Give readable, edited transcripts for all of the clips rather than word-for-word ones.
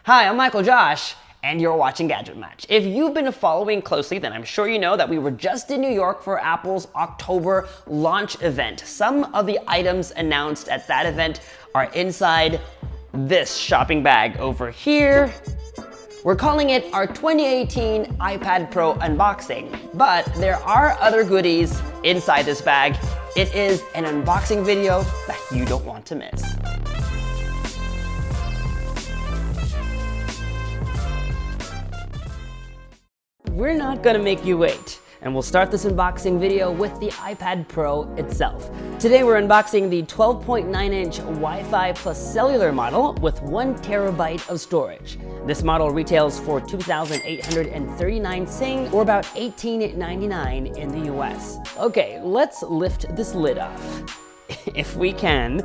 Hi, I'm Michael Josh, and you're watching Gadget Match. If you've been following closely, then I'm sure you know that we were just in New York for Apple's October launch event. Some of the items announced at that event are inside this shopping bag over here. We're calling it our 2018 iPad Pro unboxing, but there are other goodies inside this bag. It is an unboxing video that you don't want to miss. We're not gonna make you wait, and we'll start this unboxing video with the iPad Pro itself. Today we're unboxing the 12.9-inch Wi-Fi plus cellular model with 1 terabyte of storage. This model retails for 2,839 Sing, or about $18.99 in the US. Okay, let's lift this lid off, if we can.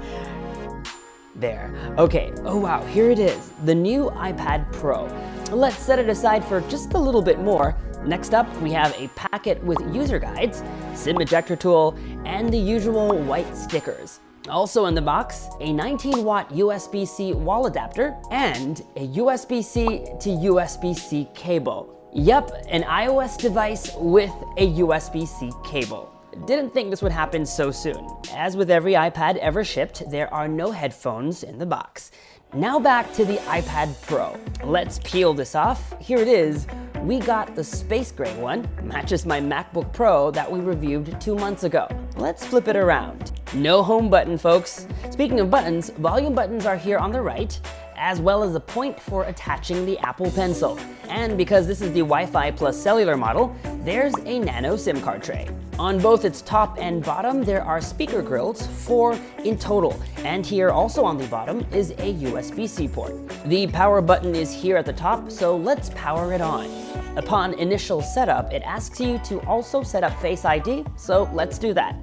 There. Okay, oh wow, here it is, the new iPad Pro. Let's set it aside for just a little bit more. Next up, we have a packet with user guides, SIM ejector tool, and the usual white stickers. Also in the box, a 19-watt USB-C wall adapter and a USB-C to USB-C cable. Yep, an iOS device with a USB-C cable. Didn't think this would happen so soon. As with every iPad ever shipped, there are no headphones in the box. Now back to the iPad Pro. Let's peel this off. Here it is. We got the space gray one, matches my MacBook Pro that we reviewed 2 months ago. Let's flip it around. No home button, folks. Speaking of buttons, volume buttons are here on the right, as well as a point for attaching the Apple Pencil. And because this is the Wi-Fi plus cellular model, there's a nano SIM card tray. On both its top and bottom, there are speaker grills, 4 in total. And here also on the bottom is a USB-C port. The power button is here at the top, so let's power it on. Upon initial setup, it asks you to also set up Face ID, so let's do that.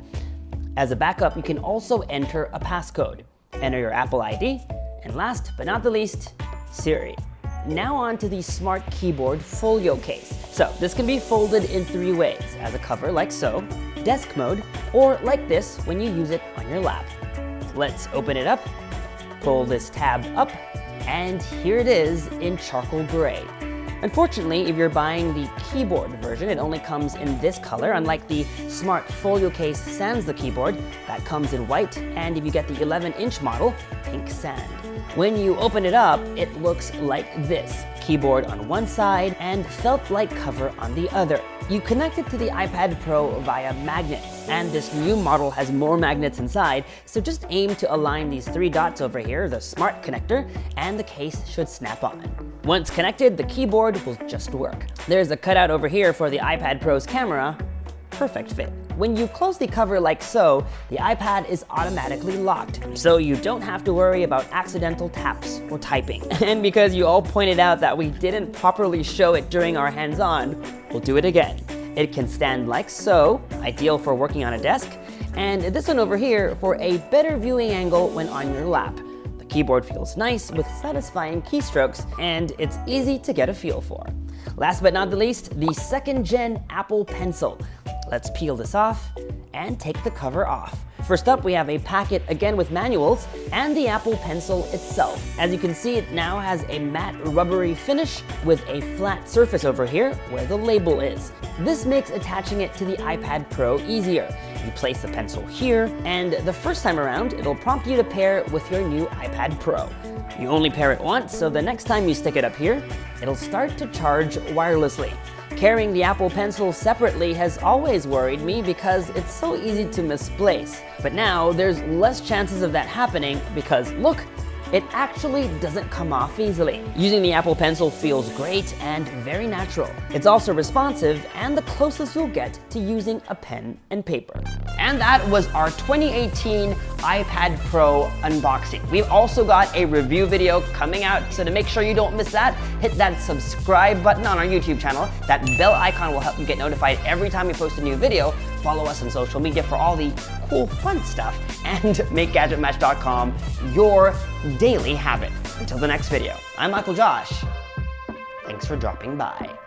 As a backup, you can also enter a passcode. Enter your Apple ID, and last but not the least, Siri. Now on to the Smart Keyboard Folio case. So this can be folded in 3 ways, as a cover like so, desk mode, or like this when you use it on your lap. Let's open it up, pull this tab up, and here it is in charcoal gray. Unfortunately, if you're buying the keyboard version, it only comes in this color, unlike the Smart Folio case sans the keyboard, that comes in white, and if you get the 11-inch model, pink sand. When you open it up, it looks like this. Keyboard on one side and felt-like cover on the other. You connect it to the iPad Pro via magnets, and this new model has more magnets inside, so just aim to align these 3 dots over here, the Smart connector, and the case should snap on. Once connected, the keyboard will just work. There's a cutout over here for the iPad Pro's camera. Perfect fit. When you close the cover like so, the iPad is automatically locked, so you don't have to worry about accidental taps or typing. And because you all pointed out that we didn't properly show it during our hands-on, we'll do it again. It can stand like so, ideal for working on a desk, and this one over here for a better viewing angle when on your lap. The keyboard feels nice with satisfying keystrokes, and it's easy to get a feel for. Last but not the least, the 2nd gen Apple Pencil. Let's peel this off and take the cover off. First up, we have a packet again with manuals and the Apple Pencil itself. As you can see, it now has a matte rubbery finish with a flat surface over here where the label is. This makes attaching it to the iPad Pro easier. You place the pencil here, and the first time around, it'll prompt you to pair it with your new iPad Pro. You only pair it once, so the next time you stick it up here, it'll start to charge wirelessly. Carrying the Apple Pencil separately has always worried me because it's so easy to misplace. But now there's less chances of that happening because look, it actually doesn't come off easily. Using the Apple Pencil feels great and very natural. It's also responsive and the closest you'll get to using a pen and paper. And that was our 2018 iPad Pro unboxing. We've also got a review video coming out, so to make sure you don't miss that, hit that subscribe button on our YouTube channel. That bell icon will help you get notified every time we post a new video. Follow us on social media for all the cool, fun stuff, and make GadgetMatch.com your daily habit. Until the next video, I'm Michael Josh. Thanks for dropping by.